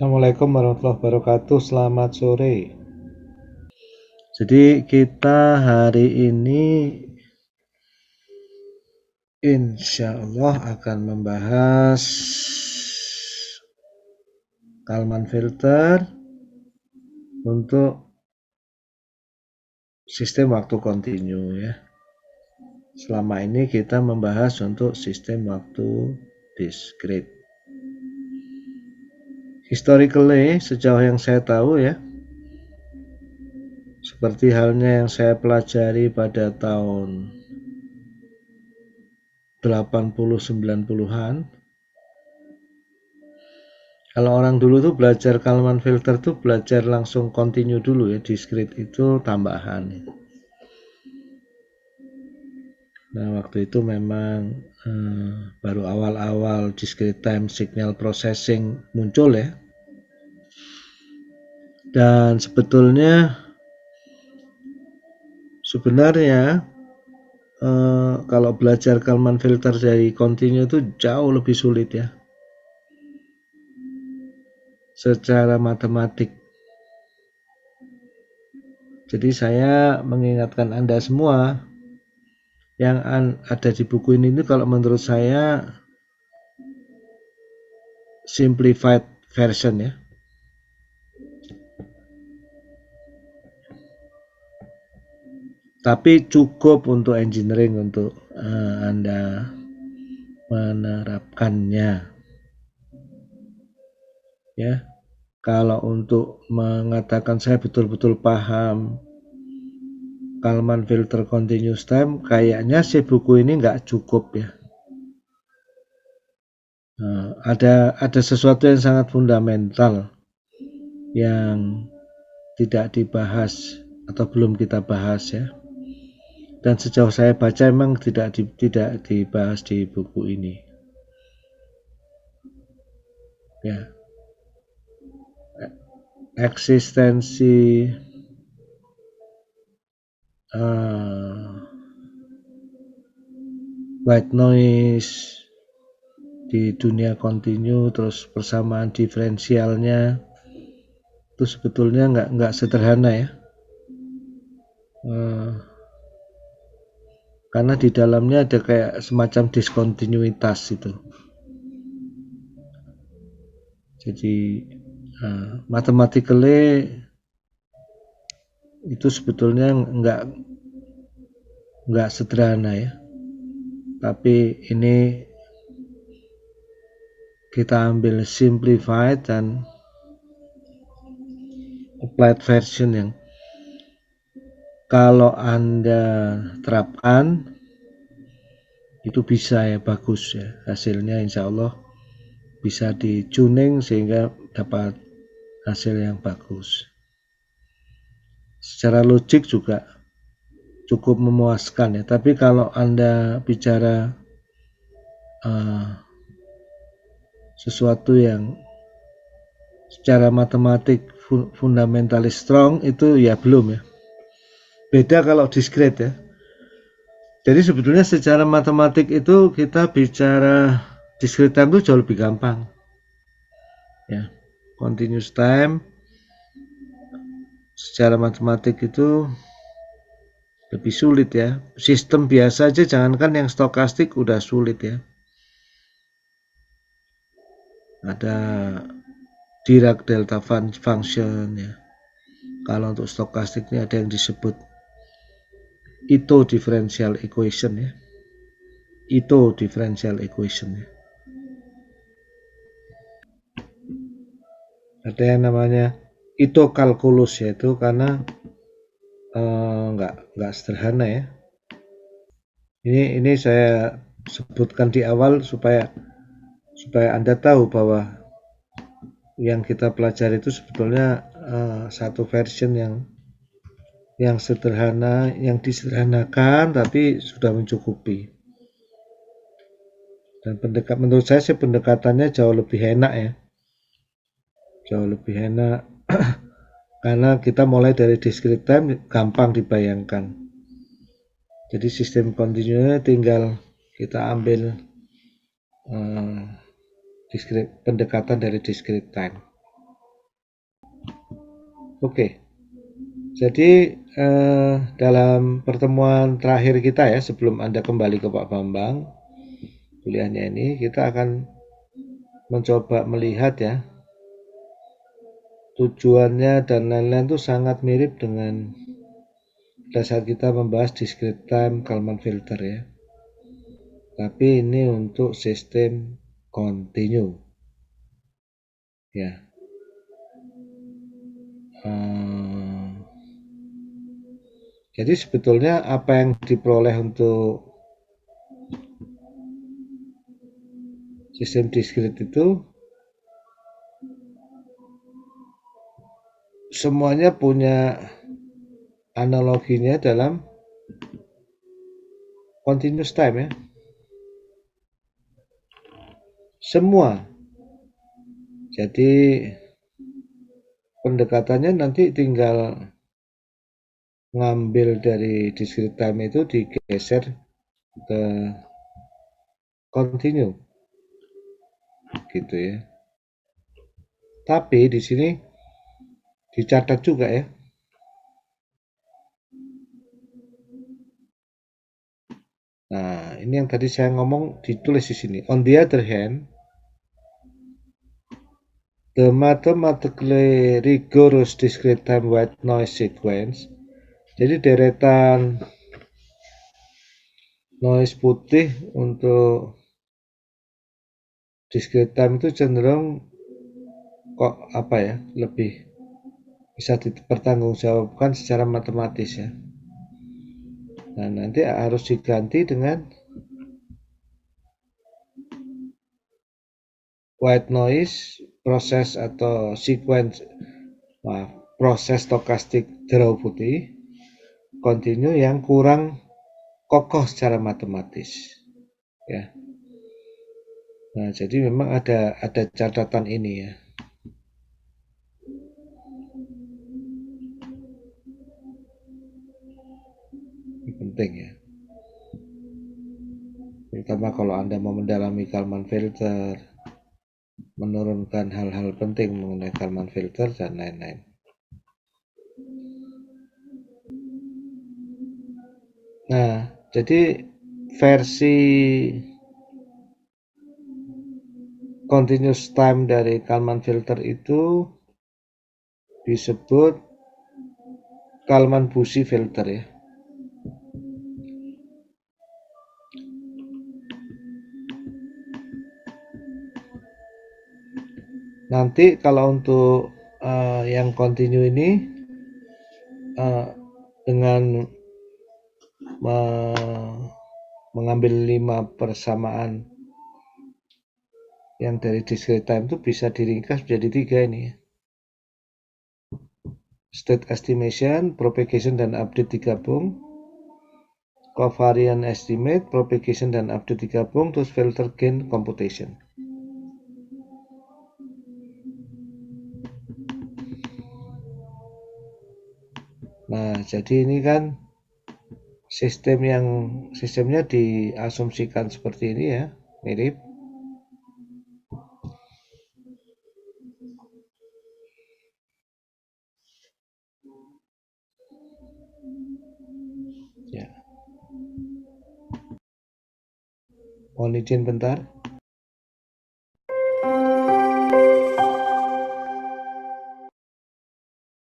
Assalamualaikum warahmatullahi wabarakatuh. Selamat sore. Jadi kita hari ini insya Allah akan membahas Kalman filter untuk sistem waktu kontinu ya. Selama ini kita membahas untuk sistem waktu discrete. Historically, sejauh yang saya tahu ya, seperti halnya yang saya pelajari pada tahun 80-90-an. Kalau orang dulu tuh belajar Kalman filter tuh belajar langsung continue dulu ya, discrete itu tambahan. Nah waktu itu memang baru awal-awal discrete time signal processing muncul ya. Dan sebenarnya kalau belajar Kalman filter dari continue itu jauh lebih sulit ya. Secara matematik. Jadi saya mengingatkan Anda semua yang ada di buku ini kalau menurut saya simplified version ya. Tapi cukup untuk engineering untuk Anda menerapkannya. Ya. Kalau untuk mengatakan saya betul-betul paham Kalman filter continuous time, kayaknya sih buku ini nggak cukup ya. Ada sesuatu yang sangat fundamental yang tidak dibahas atau belum kita bahas ya. Dan sejauh saya baca memang tidak dibahas di buku ini. Ya. Eksistensi white noise di dunia kontinu, terus persamaan diferensialnya itu sebetulnya nggak sederhana ya, karena di dalamnya ada kayak semacam diskontinuitas itu. Jadi mathematically itu sebetulnya nggak sederhana ya, tapi ini kita ambil simplified dan applied version yang kalau Anda terapkan itu bisa ya, bagus ya hasilnya, insya Allah bisa di-tuning sehingga dapat hasil yang bagus. Secara logik juga cukup memuaskan ya, tapi kalau Anda bicara sesuatu yang secara matematik fundamentalis strong itu ya belum ya. Beda kalau discrete ya. Jadi sebetulnya secara matematik itu kita bicara discrete time itu jauh lebih gampang ya. Continuous time secara matematik itu lebih sulit ya. Sistem biasa aja, jangankan yang stokastik udah sulit ya. Ada Dirac delta function ya. Kalau untuk stokastik ini ada yang disebut Ito differential equation ya. Ito differential equation ya. Ada yang namanya Ito calculus, yaitu karena nggak sederhana ya. Ini saya sebutkan di awal supaya Anda tahu bahwa yang kita pelajari itu sebetulnya satu version yang sederhana, yang disederhanakan tapi sudah mencukupi. Dan menurut saya sih pendekatannya jauh lebih enak ya, jauh lebih enak karena kita mulai dari discrete time gampang dibayangkan. Jadi sistem kontinunya tinggal kita ambil pendekatan dari discrete time. Oke, jadi dalam pertemuan terakhir kita ya, sebelum Anda kembali ke Pak Bambang, kuliahnya ini kita akan mencoba melihat ya, tujuannya dan lain-lain itu sangat mirip dengan pada saat kita membahas discrete time Kalman filter ya. Tapi ini untuk sistem continue ya. Jadi sebetulnya apa yang diperoleh untuk sistem discrete itu semuanya punya analoginya dalam continuous time ya. Semua. Jadi pendekatannya nanti tinggal ngambil dari discrete time itu digeser ke continue gitu ya. Tapi di sini dicatat juga ya. Nah, ini yang tadi saya ngomong ditulis di sini. On the other hand, the mathematically rigorous discrete time white noise sequence. Jadi deretan noise putih untuk discrete time itu cenderung kok apa ya, lebih bisa dipertanggungjawabkan secara matematis ya. Nah, nanti harus diganti dengan white noise proses atau sequence proses stokastik draw putih continue yang kurang kokoh secara matematis ya. Nah, jadi memang ada catatan ini ya. Ini penting ya. Terutama kalau Anda mau mendalami Kalman filter, menurunkan hal-hal penting mengenai Kalman filter dan lain-lain. Nah, jadi versi continuous time dari Kalman filter itu disebut Kalman-Bussy filter ya. Nanti kalau untuk yang continue ini dengan mengambil 5 persamaan yang dari discrete time itu bisa diringkas menjadi 3 ini ya. State estimation, propagation dan update digabung, covariance estimate, propagation dan update digabung, terus filter gain computation. Nah, jadi ini kan sistemnya diasumsikan seperti ini ya, mirip. Ya. Mohon izin bentar.